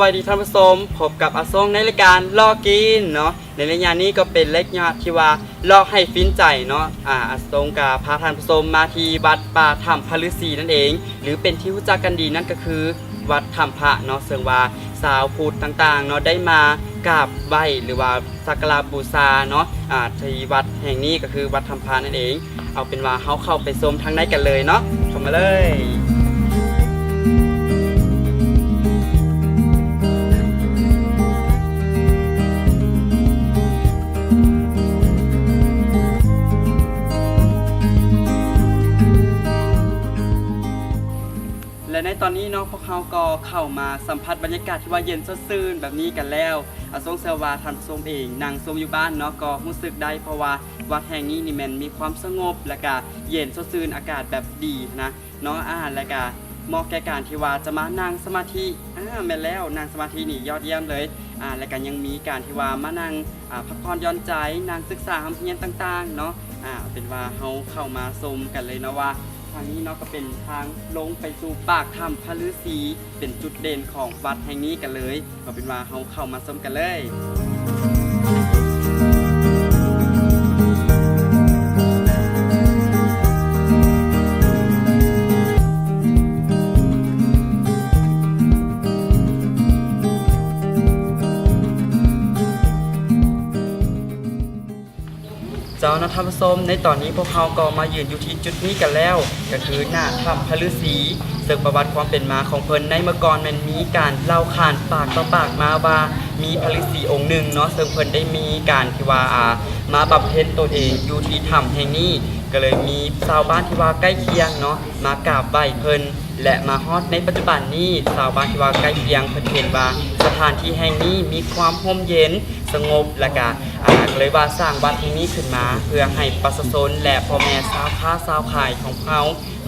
วัสดีท่านผู้ชมพบกับอาซงในรายการลอกกินเนาะในรายการนี้ก็เป็นรายการที่ว่าลอกให้ฟินใจเนาะอาซงกับพาท่านผู้ชมมาที่วัดป่าถ้ำพระฤาษีนั่นเองหรือเป็นที่รู้จักกันดีนั่นก็คือวัดถ้ำพระเนาะซึ่งว่าสาวพุทธต่างๆเนาะได้มากราบไหว้หรือว่าสักการะบูชาเนาะที่วัดแห่งนี้ก็คือวัดถ้ำพระนั่นเองเอาเป็นว่าเฮาเข้าไปชมทางในกันเลยเนาะเข้ามาเลยและในตอนนี้เนาะพวกเขาก็เข้ามาสัมผัสบรรยากาศที่ว่าเย็นสดชื่นแบบนี้กันแล้วอาซงเซวาทันส้มเองนางส้มอยู่บ้านเนาะก็รู้สึกได้เพราะว่าวัดแห่งนี้นี่มันมีความสงบและก็เย็นสดชื่นอากาศแบบดีนะเนาะและก็เหมาะแก่การที่ว่าจะมานั่งสมาธิแม่นแล้วนั่งสมาธินี่ยอดเยี่ยมเลยและก็ยังมีการที่ว่ามานั่งพักผ่อนหย่อนใจนั่งศึกษาคำเพียรต่างๆเนาะเป็นว่าเขาเข้ามาชมกันเลยนะว่าทางนี้เนาะก็เป็นทางลงไปสู่ปากถ้ำพระฤาษีเป็นจุดเด่นของวัดแห่งนี้กันเลยก็เป็นว่าเขาเข้ามาชมกันเลยเจ้าหน้าที่ผู้ชมในตอนนี้พวกเขาก็มายืนอยู่ที่จุดนี้กันแล้วก็คือหน้าถ้ำพระฤาษีซึ่งประวัติความเป็นมาของเพิ่นในเมื่อก่อนมันมีการเล่าขานปากต่อปากมาว่ามีพระฤาษีองค์หนึ่งเนาะซึ่งเพิ่นได้มีการที่ว่ามาบำเพ็ญตนเองอยู่ที่ถ้ำแห่งนี้ก็เลยมีชาวบ้านที่ว่าใกล้เคียงเนาะมากราบไหว้เพิ่นและมาฮอดในปัจจุบันนี้ชาวบ้านที่ว่าใกล้เคียงเพิ่นเห็นว่าสถานที่แห่งนี้มีความร่มเย็นสงบและก็เลยว่าสร้างวัดแห่งนี้ขึ้นมาเพื่อให้ประชาชนและพ่อแม่ชาวค้าชาวขายของเขา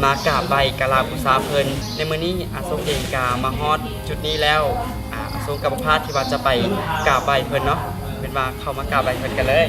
มากราบไหว้กราบบูชาเพิ่นในมื้อนี้อาซงเองกามาฮอดจุดนี้แล้วอาซงกับพาที่ว่าจะไปกราบไหว้เพิ่นเนาะเป็นว่าเข้ามากราบไหว้เพิ่นกันเลย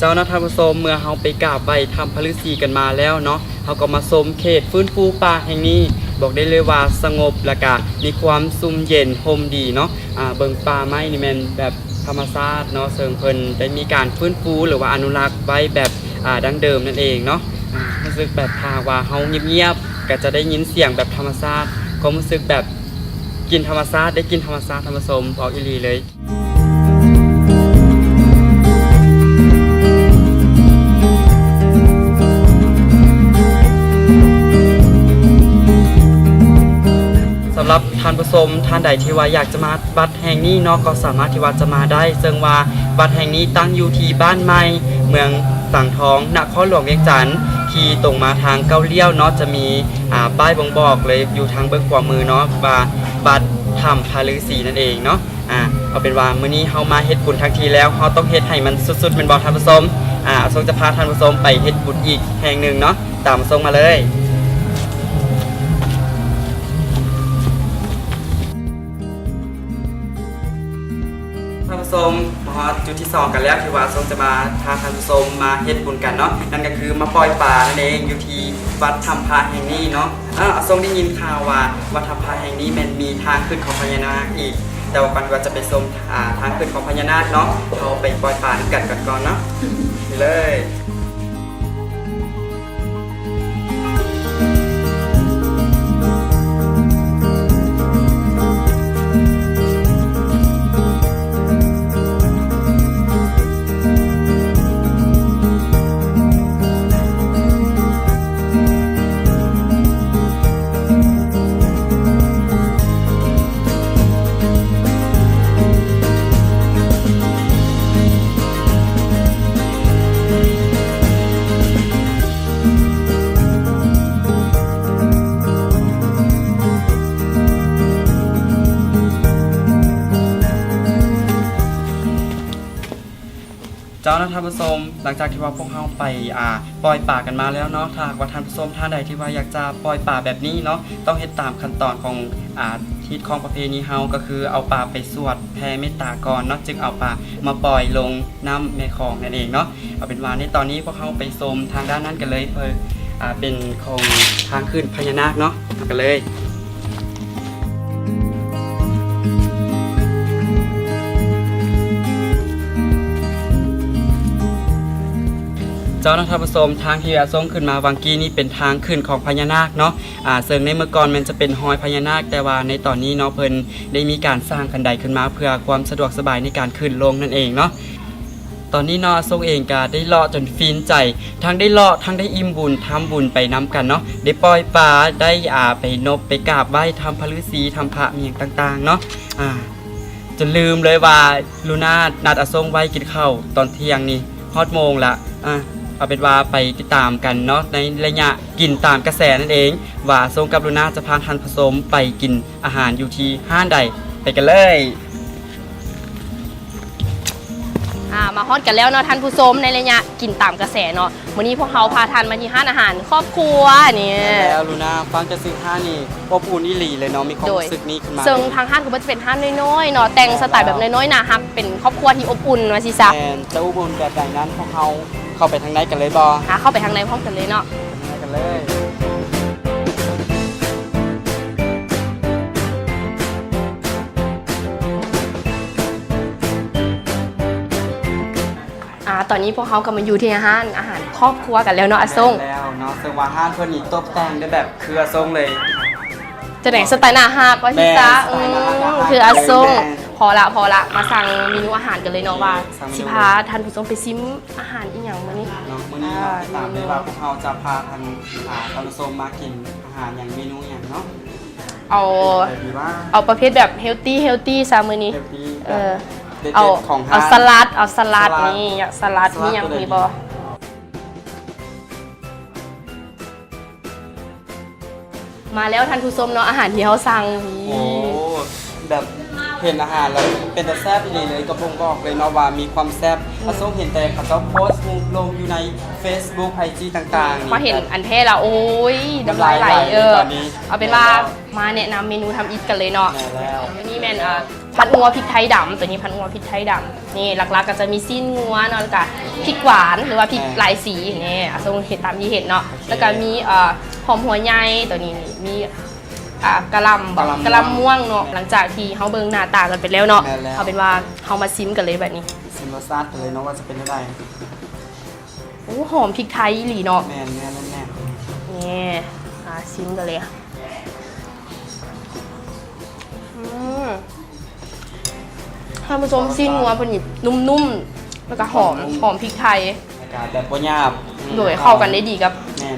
เจ้าหน้าที่ผู้ชมเมื่อเขาไปกราบไหว้ถ้ำพระฤาษีกันมาแล้วเนาะเขาก็มาชมเขตฟื้นฟูป่าแห่งนี้บอกได้เลยว่าสงบและก็มีความซุ่มเย็นโฮมดีเนาะเบิ่งป่าไม้นี่แม่นแบบธรรมชาติเนาะซึ่งเพิ่นได้มีการฟื้นฟูหรือว่าอนุรักษ์ไว้แบบดั้งเดิมนั่นเองเนาะรู้สึกแบบถ้าว่าเฮาเงียบๆก็จะได้ยินเสียงแบบธรรมชาติความรู้สึกแบบกินธรรมชาติได้กินธรรมชาติธรรมชมบอกอีหลีเลยสำหรับท่านผู้ชมท่านใดที่ว่าอยากจะมาวัดแห่งนี้เนาะก็สามารถที่ว่าจะมาได้ซึ่งว่าวัดแห่งนี้ตั้งอยู่ที่บ้านใหม่เมืองสังทองนครหลวงเวียงจันทร์ที่ตรงมาทางเก้าเลี้ยวเนาะจะมีป้ายบ่งบอกเลยอยู่ทางเบื้องขวามือเนาะว่าวัดถ้ำพระฤาษีนั่นเองเนาะเอาเป็นว่ามื้อนี้เฮามาเฮ็ดบุญทั้งทีแล้วเฮาต้องเฮ็ดให้มันสุดๆเป็นบ่ท่านผู้ชมทรงจะพาท่านผู้ชมไปเฮ็ดบุญอีกแห่งหนึ่งเนาะตามทรงมาเลยท่านผู้ชมมาจุดที่2กันแล้วที่ว่าทรงจะมาพาท่านผู้ชมมาเฮ็ดบุญกันเนาะนั่นก็คือมาปล่อยปลานั่นเองอยู่ที่วัดถ้ำพระแห่งนี้เนาะทรงได้ยินข่าวว่าวัดถ้ำพระแห่งนี้มันมีทางขึ้นของพญานาคอีกแต่ว่าก่อนที่ว่าจะไปชมทางขึ้นของพญานาคเนาะเราไปปล่อยปลากันก่อนเนาะเลย ท เจ้าท่านผู้ชมหลังจากที่ว่าพวกเราไปปล่อยป่ากันมาแล้วเนาะถ้าว่าท่านผู้ชมท่านใดที่ว่าอยากจะปล่อยป่าแบบนี้เนาะต้องเฮ็ดตามขั้นตอนของทิศของประเพณีเฮาก็คือเอาป่าไปสวดแผ่เมตตาก่อนเนาะจึงเอาป่ามาปล่อยลงน้ำแม่คลองนั่นเองเนาะเอาเป็นว่าในตอนนี้พวกเราไปชมทางด้านนั้นกันเลยเป็นของทางขึ้นพญานาคเนาะเอากันเลยเจ้าหน้าที่ผู้ชมทางที่ส่งขึ้นมาวังกี้นี่เป็นทางขึ้นของพญานาคเนาะซึ่งในเมื่อก่อนมันจะเป็นหอยพญานาคแต่ว่าในตอนนี้เนาะเพิ่นได้มีการสร้างคันไดขึ้นมาเพื่อความสะดวกสบายในการขึ้นลงนั่นเองเนาะตอนนี้เนาะส่งเองก็ได้เลาะจนฟินใจทั้งได้เลาะทั้งได้อิ่มบุญทำบุญไปน้ำกันเนาะได้ปล่อยปลาได้ไปนบไปกราบไหว้ทำพระฤาษีทำพระเมียงต่างๆเนาะจนลืมเลยว่าลูน่านัดส่งไว้กินข้าวตอนเที่ยงนี่ฮอดโมงละเอาเป็นว่าไปติดตามกันเนาะในระยะกินตามกระแสนั่นเองว่าทรงกับลูน่าจะพาท่านผสมไปกินอาหารอยู่ที่ห้านใดไปกันเลยมาฮอดกันแล้วเนาะท่านผู้ชมในระยะกินตามกระแสเนาะวันนี้พวกเขาพาท่านมาที่ห้านอาหารครอบครัวนี่แล้วลูน่าฟังจะซื้อห้านนี่อบอุ่นอีหลีเลยเนาะมีความรู้สึกนี้ขึ้นมาซึ่งทางห้านก็จะเป็นห้านน้อยๆเนาะแต่งสไตล์แบบน้อยๆน่าฮักเป็นครอบครัวที่อบอุ่นว่าสิซะจะอบอุ่นแบบไหนนั้นพวกเขาเข้าไปทางไหนกันเลยบ่เข้าไปทางในพร้อมกันเลยเนาะกันเลยตอนนี้พวกเขากำลังอยู่ที่อาหารครอบครัวกันแล้วเนาะอาซ่งแล้วเนาะซึ่งว่าอาหารเพิ่นนี่ตกแต่งได้แบบคืออาซ่งเลยจะไหนสไตล์หน้าฮักว่าสิจ๊ะคืออาซ่งพอละมาสั่งเมนูอาหารกันเลยเนาะว่าสิพาท่านผู้ชมไปซิมอาหารอีหยังมื้อนี้เนาะมื้อนี้ตามเลยว่าพวกเราจะพาท่านผู้ชมมากินอาหารอย่างเมนูอย่างเนาะเอาประเภทแบบเฮลตี้ซะมื้อนี้เอาสลัดนี่อยากสลัดนี่ยังมีบ่มาแล้วท่านผู้ชมเนาะอาหารที่เขาสั่งโอ้แบบเห็นอาหารแล้วเป็นแต่แซ่บดีเลยก็บ่งบอกเลยเนาะว่ามีความแซ่บอาส้มเห็นแต่เขาโพสต์ลงอยู่ใน Facebook IG ต่างๆพอเห็นอันเท่แล้วโอ้ยน้ำลายไหลเอาเป็นว่ามาแนะนำเมนูทำอีกกันเลยเนาะนี่แม่นผัดงัวพริกไทยดำตัวนี้ผัดงัวพริกไทยดำนี่หลักๆก็จะมีซีนงัวเนาะแล้วก็พริกหวานหรือว่าพริกหลายสีนี่อาส้มเห็นตามที่เห็นเนาะแล้วก็มีหอมหัวใหญ่ตัวนี้มีกะหล่ำม่วงเนาะหลังจากที่เขาเบิ่งหน้าตากันไปแล้วเนาะเอาเป็นว่าเขามาซิมกันเลยแบบนี้ซิมรสชาติเลยเนาะว่าจะเป็นอะไรโอ้หอมพริกไทยหลีเนาะแม่นี่ซิมกันเลยท่านผู้ชมซิมงัวพอดีนุ่มๆแล้วก็หอมพริกไทยแบบบ่หยาบโดยเข้ากันได้ดีกับ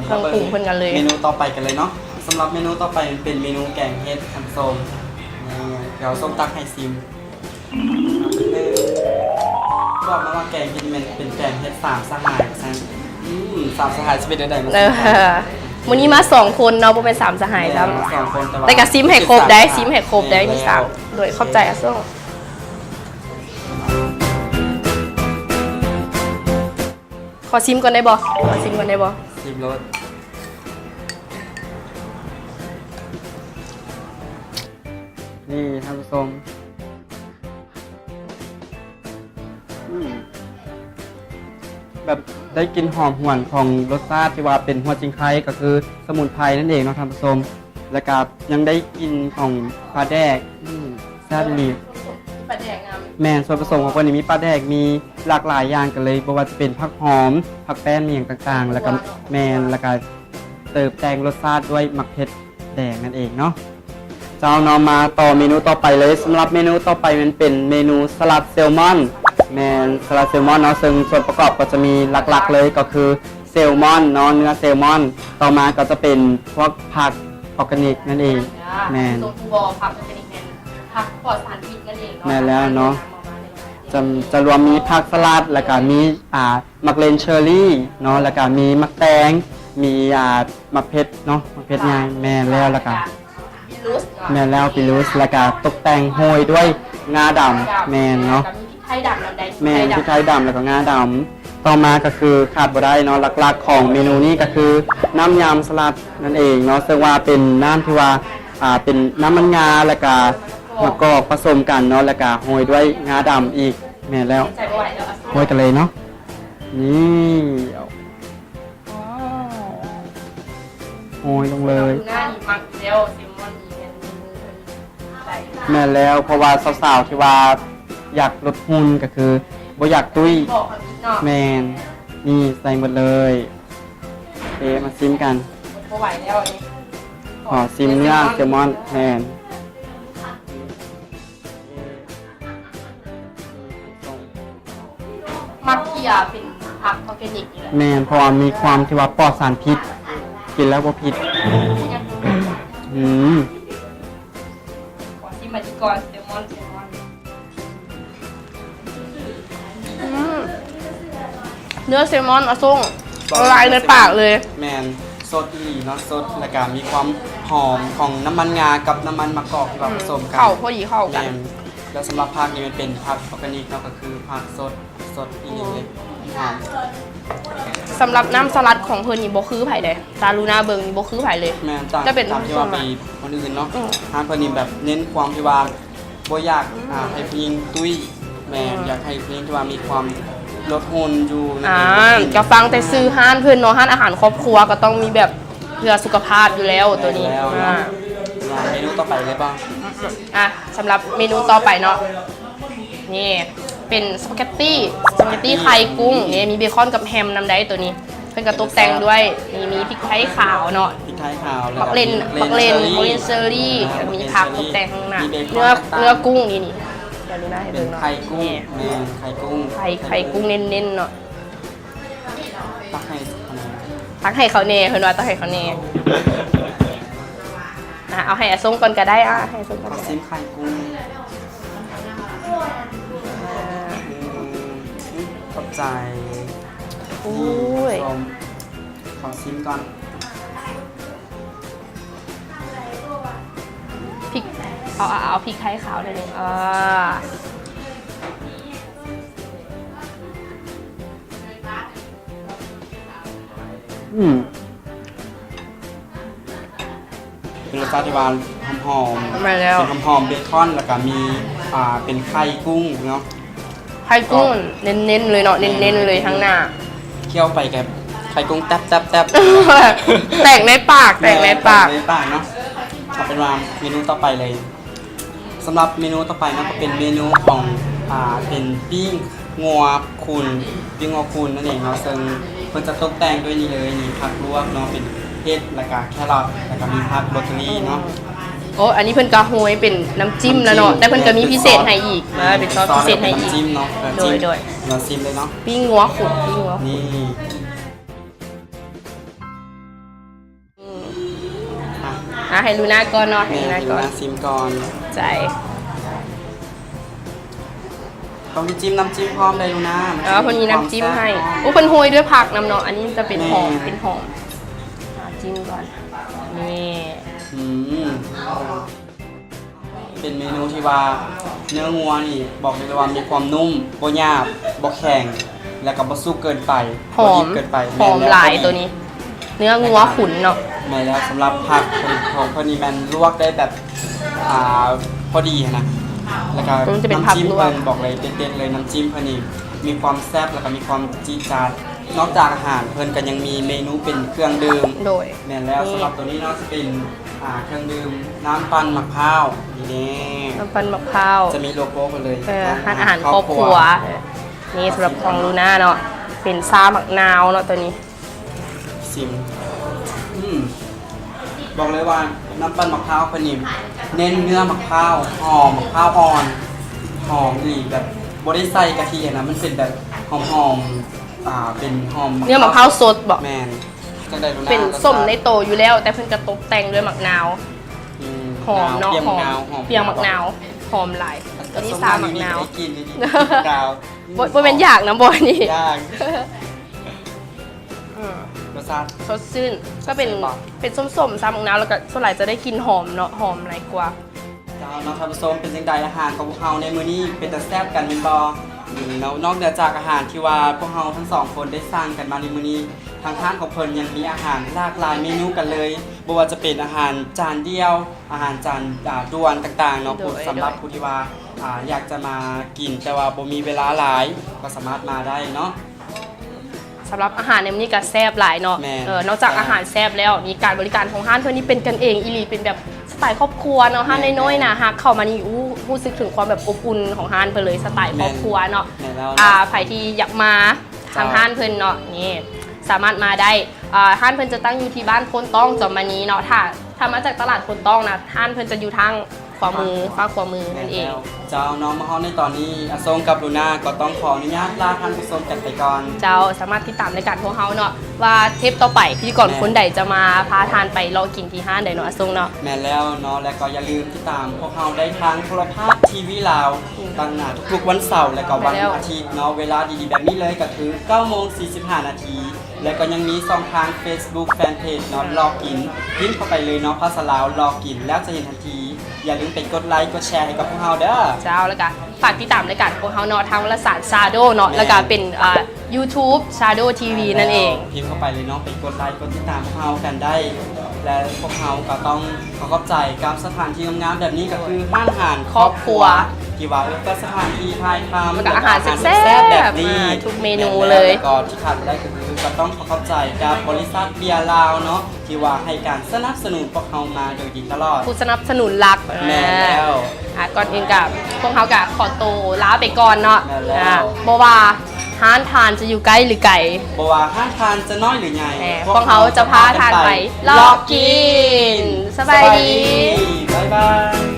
เครื่องปรุงเพิ่นกันเลยเมนูต่อไปกันเลยเนาะสำหรับเมนูต่อไปเป็นเมนูแกงเห็ดคันส้มเดี๋ยวส้มตักให้ซิมบอกมาว่าแกงเห็ดมันเป็นแกงเห็ดสามสหายสามสหายจะเป็นอะไรมั้งวันนี้มา2คนเนาะเป็น3สหายแล้วแต่กับซิมให้ครบได้มี3โดยขอบใจอาส้มขอซิมก่อนได้บ่ซิมรสนี่ท่านผู้ชมแบบได้กินหอมหวนของรสชาติที่ว่าเป็นหัวจิงไคก็คือสมุนไพรนั่นเองเนาะท่านผู้ชมแล้วก็ยังได้กินของปลาแดกแซ่บดีปลาแดกแม่ส่วนผสมของคนนี้มีปลาแดกมีหลากหลายอย่างกันเลยไม่ว่าจะเป็นผักหอมผักแป้นเมียงต่างๆแล้วก็แล้วก็เติมแต่งรสชาติด้วยมักเผ็ดแดงนั่นเองเนาะเจ้าเนาะมาต่อเมนูต่อไปเลยสำหรับเมนูต่อไปมันเป็นเมนูสลัดแซลมอนสลัดแซลมอนเนาะซึ่งส่วนประกอบก็จะมีหลักๆเลยก็คือแซลมอนเนาะเนื้อแซลมอนต่อมาก็จะเป็นพวกผักออร์แกนิกนั่นเองตัวผู้บอผักออร์แกนิกผักปลอดสารพิษนั่นเองแม่แล้วเนาะจะรวมมีผักสลัดแล้วก็มีมักเลนเชอร์รี่เนาะแล้วก็มีมักแตงมีมักเพชรเนาะมักเพชรใหญ่แม่แล้วก็ปิลูสแล้วก็ตกแต่งโรยด้วยงาดำเนาะ ไทยดำน้ำใด แม่นพริกไทยดำแล้วก็งาดำต่อมาก็คือขาดบ่ได้เนาะหลักๆของเมนูนี้ก็คือน้ำยำสลัดนั่นเองเนาะซึ่งว่าเป็นน้ำที่ว่าเป็นน้ำมันงาแล้วก็มะกอกผสมกันเนาะแล้วก็โรยด้วยงาดำอีกแม่นแล้ว ใส่บ่ไหวแล้ว โรยกันเลยเนาะนี่โรยลงเลย หน้าดีมักเซลซิมมอนอีเมนใส่ แม่นแล้วเพราะว่าสาวๆที่ว่าอยากลดหุ่นก็คือบ่อยากตุ้ย บอกความคิดเนาะ แมนนี่ใส่หมดเลยโอเคมาซิมกัน บ่ไหวแล้วอันนี้ ขอซิมเนื้อแซลมอนแมน มักเกียเป็นผักออร์แกนิกอยู่แล้ว แมนเพราะว่ามีความที่ว่าปลอดสารพิษ กินแล้วบ่ผิดอืม ขอชิมมาดีก่อนเซลมอนเนื้อเซลมอนอะส่งละลายในปากเลย แมนสดอีหลีเนาะสดแล้วก็มีความหอมของน้ำมันงากับน้ำมันมะกอกที่ว่าผสมกัน เข้าพอดีเข้า แม กัน นแล้วสำหรับผักนี่มันเป็นผักออร์แกนิกเนาะก็คือผักสดอีหลีเลยหอม สำหรับน้ำสลัดของเพิ่นนี่บ่คือไผเลยตาลูนาเบิงนี่บ่คือไผเลย แม่นต่าง จะเป็น ตามที่ว่า ส่วนมาก มีคนอื่นเนาะ อืม ทางเพิ่นนี่แบบเน้นความที่ว่าบ่อยากให้ผู้หญิงตุ้ยแม่นอยากให้ผู้หญิงที่ว่ามีความลดหุ่นอยู่นั่นเอง ก็ฟังแต่ซื้อห้านเพิ่นเนาะห้านอาหารครอบครัวก็ต้องมีแบบเพื่อสุขภาพอยู่แล้วตัวนี้ แล้ว อ่า เนาะเมนูต่อไปเลยบ้าง สำหรับเมนูต่อไปเนาะนี่เป็นสปาเกตตี้ไข่กุ้งนี่มีเบคอนกับแฮมนำได้ตัวนี้เพิ่นก็ตกแต่งด้วยมีพริกไทยขาวเนาะ พริกไทยขาวแล้ว บักเลนเซอรี่มีผักตกแต่งข้างหน้าเนื้อกุ้งนี่เดี๋ยวดูนะให้ เป็ เบิ่ น งเนาะ ไข่กุ้ง นี่ แม่นไข่กุ้ง ไข่กุ้งเน้นๆเนาะ ตักให้อันนั้น ตักให้เขาเน่เพิ่นว่าตักให้เขาเน่เอาให้อาส้มก่อนก็ได้ให้อาส้มก่อน ขอ ก็ ซิ ได้ มไข่กุ้งขอบใจ อุ้ย ส้มขอซิมก่อน พริกเอาพริกไทยขาวหน่อยหนึงเป็นรสชาติที่หวานหอมๆ มาแล้ว เป็นหอมๆเบคอนแล้วก็มีเป็นไข่กุ้งเนาะ ไข่กุ้งเน้นๆเลยเนาะเน้นๆเลยทั้งหน้า เคี่ยวไปกับไข่กุ้งแต๊บ แตกในปากแตกในปาก ในปากเนาะเอาเป็นว่าเมนูต่อไปเลยสำหรับเมนูต่อไปนะก็เป็นเมนูของเป็นปิ้งงัวคุณปิ้งงัวคุณนั่นเองเนาะซึ่งเพิ่นจะตกแต่งด้วยนี่เลยนี่ผักลวกเนาะเป็นเห็ดแล้วก็แครอทแล้วก็มีผักโรตารี่เนาะ โอ้อันนี้เพิ่นก็โฮยเป็นน้ำจิ้มแล้วเนาะแต่เพิ่นก็มีพิเศษให้อีกเป็นซอสพิเศษให้อีก น้ำจิ้มเนาะ โดย เราซิมเลยเนาะ ปิ้งงัวขุ่นปิ้งงัว นี่อ่ะ ให้ลูน่าก่อนเนาะให้ แม่ ลูน่าก่อน มาซิมก่อน ใจ ต้องมีจิ้มน้ำจิ้มพร้อมเลยดูนะ เพิ่นมีน้ำจิ้มให้โอ้เพิ่นโฮยด้วยผักน้ำเนาะอันนี้จะเป็นหอมจิ้มก่อนนี่ อืมเป็นเมนูที่ว่าเนื้องัวนี่บอกเลยว่ามีความนุ่มบ่หยาบบ่แข็งแล้วก็บ่สุกเกินไป หอ บ่ดิ ม บเกินไป หอมหลายตัวนี้ เนื้องัวขุนเนาะ แม่แล้วสำหรับผักของพอดีมันลวกได้แบบพอดีนะแล้วก็ มันจะเป็นผัก น้ำจิ้ม ลวก เพิ่นบอกเลยเด็ดๆเลยน้ำจิ้มเพิ่นนี่มีความแซ่บแล้วก็มีความจี๊ดจ๊าดนอกจากอาหารเพิ่นก็ยังมีเมนูเป็นเครื่องดื่ม โดย แม่นแล้วสำหรับตัวนี้เนาะจะเป็นเครื่องดื่มน้ำปั่นมะพร้าวนี่แน่ น้ำปันมะพร้าว จะมีโลโก้กันเลย อาหารครอบครัวนี่สำหรับของลูน่าเนาะเป็นซาหมักนาวเนาะตัวนี้ ซิมบอกเลยว่าน้ำปั่นมะพร้าวพนิมเน้นเนื้อมะพร้าวหอมมะพร้าวอ่อนหอมอีกแบบบริใส่กะทินะมันเป็นแบบหอมเป็นหอม เนื้อมะพร้าวสดบอก แมนจังใดรู้ะ เป็นส้มในโตอยู่แล้ว แต่เพิ่นกระตกแต่งด้วยหมักนาวหอมเนาะ เปียง หอม มะนาว เปียงหมักนาวหอมหลายตัวนี้ซาหมักนาว ได้กินดีๆกาว บ่เป็นอยากนะบ่นี่ ยากรสชาติ สดชื่นก็เป็นส้มๆซาหมักนาวแล้วก็ส่วนใหญ่จะได้กลินหอมเนาะหอมหลายกว่า เจ้าเนาะท่านผู้ชมเป็นจังใดอาหารของพวกเราในมื้อนี้เป็นตาแซ่บกันเป็นบ่ นอกเหนือจากอาหารที่ว่าพวกเราทั้งสองคนได้สร้างกันมาในมื้อนี้ทางร้านของเพิ่นยังมีอาหารหลากหลายเมนูกันเลยบ่ว่าจะเป็นอาหารจานเดียวอาหารจานด่วนต่างๆเนาะสำหรับผู้ที่ว่าอยากจะมากินแต่ว่าบ่มีเวลาหลายก็สามารถมาได้เนาะ สำหรับอาหารในมื้อนี้ก็แซ่บหลายเนาะนอกจากอาหารแซ่บแล้วนี่การบริการของห้านเพื่อนนี่เป็นกันเองอีหลีเป็นแบบสไตล์ครอบครัวเนาะห้านน้อยๆนะฮักเข้ามานี่รู้สึกถึงความแบบอบอุ่นของห้านเพิ่นเลยสไตล์ครอบครัวเนาะใครที่อยากมาทางห้านเพิ่นเนาะนี่สามารถมาได้ห้านเพิ่นจะตั้งอยู่ที่บ้านโพนต้องจอมณีเนาะถ้ามาจากตลาดโพนต้องนะห้านเพิ่นจะอยู่ทางขวามือฝั่งขวามือนั่นเองเจ้าน้องมาฮอนในตอนนี้อาทรงกับลูน่าก็ต้องขออนุญาตลาท่านผู้ชมกันไปก่อนเจ้าสามารถติดตามรายการพวกเฮาเนาะว่าเทปต่อไปพิธีกรคนใดจะมาพาทานไปรอกินที่ห้านใดเนาะอาทรงเนาะแม่แล้วเนาะและก็อย่าลืมติดตามพวกเฮาได้ทางโทรทัศน์ทีวีลาวตั้งหน้าทุกๆวันเสาร์และก็วันอาทิตย์เนาะเวลาดีๆแบบนี้เลยก็คือ 9:45 นาทีและก็ยังมีช่องทาง Facebook Fanpage เนาะรอกินพิมพ์เข้าไปเลยเนาะภาษาลาวรอกินแล้วจะเห็นทันทีอย่าลืมไปกดไลค์กดแชร์ให้กับพวกเฮาเด้อเจ้าแล้วก็ฝากติดตามรายการพวกเฮาเนาะทางวารสาร Shado เนาะแล้วก็เป็นYouTube Shado TV นั่นเองพิมพ์เข้าไปเลยเนาะไปกดไลค์กดติดตามพวกเฮากันได้และพวกเฮาก็ต้องขอบใจกับสถานที่งามๆแบบนี้ก็คือร้านอาหารครอบครัวที่ว่าเป็นสถานที่ถ่ายทำแล้วก็อาหารแซ่บแบบนี้ทุกเมนูเลยแล้วก็ที่ขาดไม่ได้ก็คือก็ต้องขอบใจกับบริษัทเบียร์ลาวเนาะที่ว่าให้การสนับสนุนพวกเฮามาโดยดีตลอดผู้สนับสนุนหลักแม่แล้วก่อนอื่นกับพวกเฮากับขอตัวลาไปก่อนเนาะบ่ว่าห้านทานจะอยู่ใกล้หรือไกลบ่ว่าห้านทานจะน้อยหรือใหญ่พวกเขาจะพาทานไปลอกกินสบายดีบ๊ายบาย